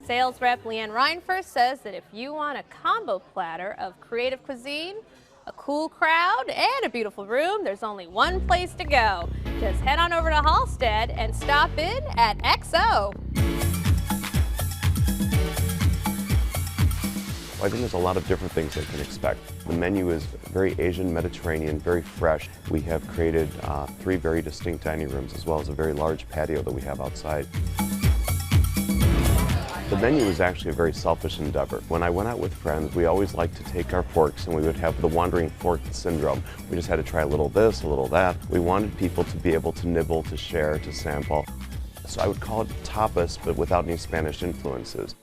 Sales rep Leanne Reinfirst says that if you want a combo platter of creative cuisine, a cool crowd, and a beautiful room, there's only one place to go. Just head on over to Halsted and stop in at XO. I think there's a lot of different things they can expect. The menu is very Asian, Mediterranean, very fresh. We have created 3 very distinct dining rooms as well as a very large patio that we have outside. The menu is actually a very selfish endeavor. When I went out with friends, we always liked to take our forks and we would have the wandering fork syndrome. We just had to try a little this, a little that. We wanted people to be able to nibble, to share, to sample. So I would call it tapas, but without any Spanish influences.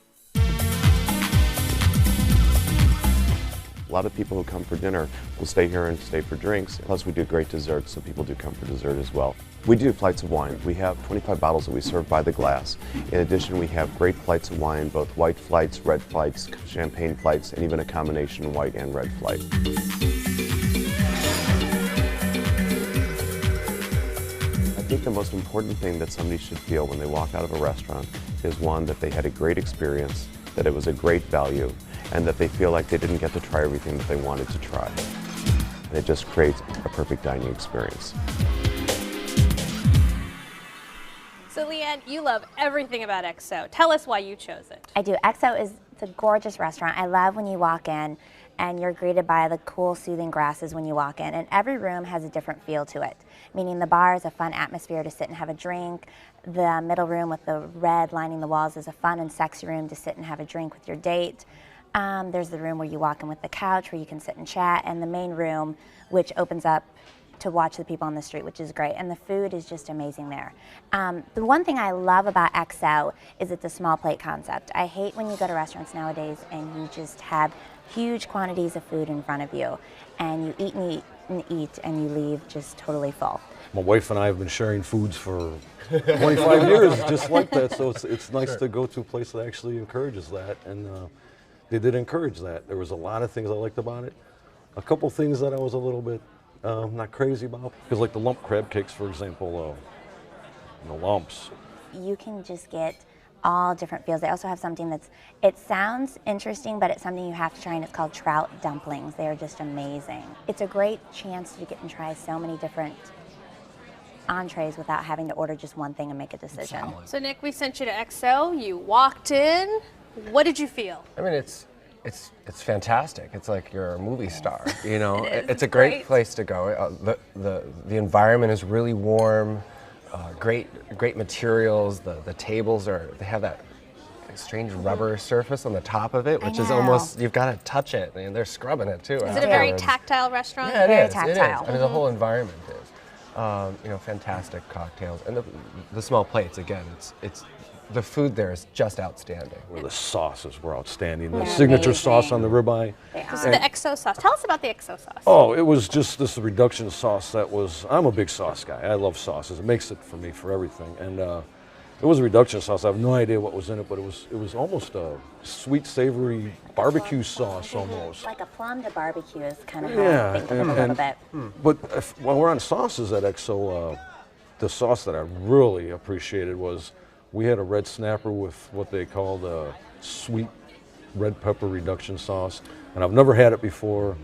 A lot of people who come for dinner will stay here and stay for drinks. Plus we do great desserts, so people do come for dessert as well. We do flights of wine. We have 25 bottles that we serve by the glass. In addition, we have great flights of wine, both white flights, red flights, champagne flights, and even a combination white and red flight. I think the most important thing that somebody should feel when they walk out of a restaurant is, one, that they had a great experience, that it was a great value, and that they feel like they didn't get to try everything that they wanted to try. And it just creates a perfect dining experience. So Leanne, you love everything about XO. Tell us why you chose it. I do. XO is a gorgeous restaurant. I love when you walk in and you're greeted by the cool, soothing grasses when you walk in. And every room has a different feel to it, meaning the bar is a fun atmosphere to sit and have a drink. The middle room with the red lining the walls is a fun and sexy room to sit and have a drink with your date. There's the room where you walk in with the couch where you can sit and chat, and the main room which opens up to watch the people on the street, which is great. And the food is just amazing there. The one thing I love about XO is it's a small plate concept. I hate when you go to restaurants nowadays and you just have huge quantities of food in front of you and you eat and eat and eat and you leave just totally full. My wife and I have been sharing foods for 25 years just like that, so it's nice to go to a place that actually encourages that, and they did encourage that. There was a lot of things I liked about it. A couple things that I was a little bit not crazy about, because like the lump crab cakes, for example, the lumps. You can just get all different feels. They also have something it sounds interesting, but it's something you have to try, and it's called trout dumplings. They are just amazing. It's a great chance to get and try so many different entrees without having to order just one thing and make a decision. So Nick, we sent you to XO. You walked in. What did you feel? I mean, it's fantastic. It's like you're a movie star, you know. It's a great place to go. The environment is really warm. Great materials. The tables they have that strange rubber surface on the top of it, which is almost, you've got to touch it, and they're scrubbing it too. Is it a very tactile restaurant? Yeah, Very it tactile. is. I mean, the whole environment is. You know, fantastic cocktails, and the small plates. Again, it's the food there is just outstanding. Well, the sauces were outstanding. The signature sauce on the ribeye. This is the XO sauce. Tell us about the XO sauce. Oh, it was just this reduction sauce that was, I'm a big sauce guy. I love sauces. It makes it for me for everything. And it was a reduction sauce. I have no idea what was in it, but it was almost a sweet, savory barbecue sauce almost. Like a plum to barbecue is kind of how I think of it a little bit. But while we're on sauces at XO, the sauce that I really appreciated was, we had a red snapper with what they called a sweet red pepper reduction sauce, and I've never had it before,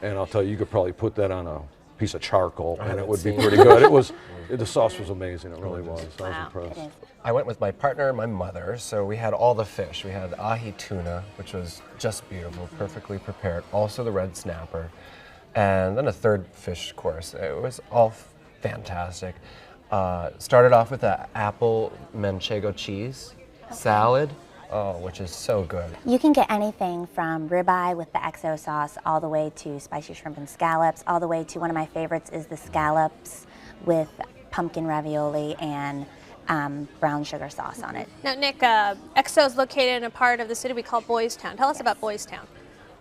and I'll tell you, you could probably put that on a piece of charcoal and it would be pretty good. The sauce was amazing, it really was. I was impressed. I went with my partner and my mother, so we had all the fish. We had ahi tuna, which was just beautiful, perfectly prepared, also the red snapper, and then a third fish course. It was all fantastic. Started off with an apple manchego cheese salad, which is so good. You can get anything from ribeye with the XO sauce all the way to spicy shrimp and scallops, all the way to one of my favorites is the scallops with pumpkin ravioli and brown sugar sauce on it. Now, Nick, XO is located in a part of the city we call Boys Town. Tell us about Boys Town.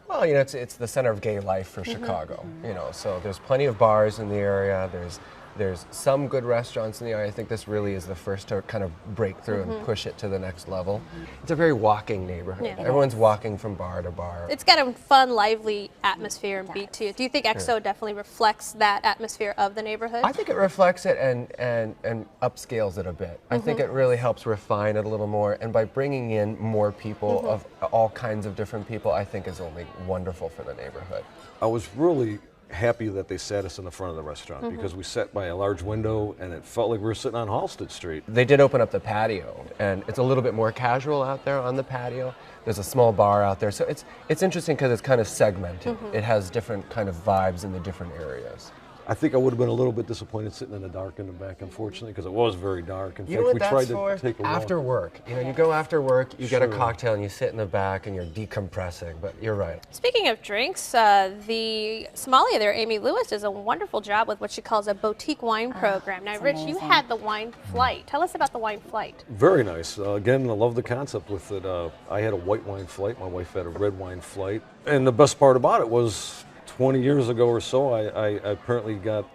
Well, you know, it's the center of gay life for Chicago, you know, so there's plenty of bars in the area. There's There's some good restaurants in the area. I think this really is the first to kind of break through and push it to the next level. It's a very walking neighborhood. Yeah. Everyone's walking from bar to bar. It's got a fun, lively atmosphere and beat to it. Do you think XO definitely reflects that atmosphere of the neighborhood? I think it reflects it and upscales it a bit. I think it really helps refine it a little more, and by bringing in more people of all kinds of different people, I think is only wonderful for the neighborhood. I was really happy that they sat us in the front of the restaurant because we sat by a large window and it felt like we were sitting on Halsted Street. They did open up the patio, and it's a little bit more casual out there on the patio. There's a small bar out there, so it's interesting because it's kind of segmented. It has different kind of vibes in the different areas. I think I would have been a little bit disappointed sitting in the dark in the back, unfortunately, because it was very dark. In You fact, know what we that's tried for? to take a walk. After work. You know, you go after work, you get a Sure. cocktail, and you sit in the back, and you're decompressing. But you're right. Speaking of drinks, the sommelier there, Amy Lewis, does a wonderful job with what she calls a boutique wine program. Now, it's Rich, you amazing. had the wine flight. Tell us about the wine flight. Very nice. Again, I love the concept with it. I had a white wine flight. My wife had a red wine flight. And the best part about it was 20 years ago or so, I apparently got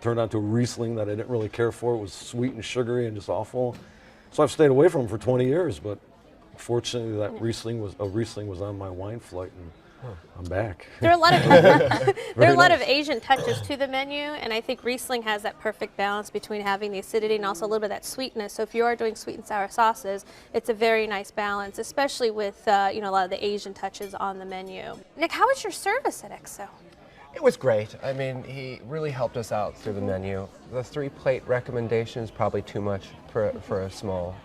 turned on to a Riesling that I didn't really care for. It was sweet and sugary and just awful. So I've stayed away from it for 20 years, but fortunately that Riesling was on my wine flight, and I'm back. There are a lot of there are a lot of nice. Asian touches to the menu, and I think Riesling has that perfect balance between having the acidity and also a little bit of that sweetness. So if you are doing sweet and sour sauces, it's a very nice balance, especially with you know, a lot of the Asian touches on the menu. Nick, how was your service at XO? It was great. I mean, he really helped us out through the menu. The 3-plate recommendation is probably too much for a small,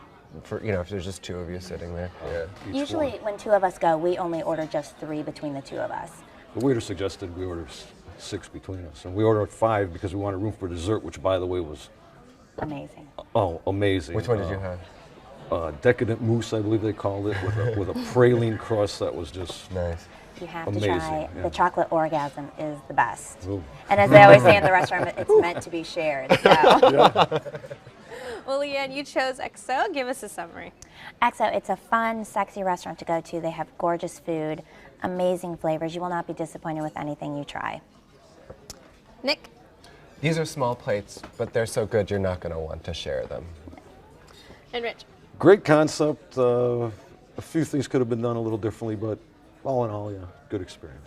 you know, if there's just two of you sitting there. Yeah, Usually when two of us go, we only order just 3 between the two of us. The waiter suggested we order 6 between us, and we ordered 5 because we wanted room for dessert, which, by the way, was Amazing. amazing. Which one did you have? Decadent mousse, I believe they called it, with a praline crust that was just Nice. You have amazing. to try. Yeah. The chocolate orgasm is the best. Ooh. And as they always say in the restaurant, it's meant to be shared. So. Well, Leanne, you chose XO. Give us a summary. XO, it's a fun, sexy restaurant to go to. They have gorgeous food, amazing flavors. You will not be disappointed with anything you try. Nick? These are small plates, but they're so good you're not going to want to share them. And Rich? Great concept. A few things could have been done a little differently, but all in all, yeah, good experience.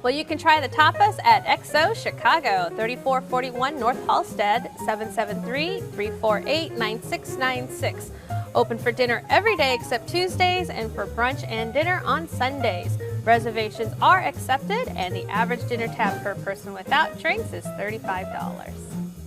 Well, you can try the tapas at XO Chicago, 3441 North Halsted, 773-348-9696. Open for dinner every day except Tuesdays and for brunch and dinner on Sundays. Reservations are accepted, and the average dinner tab per person without drinks is $35.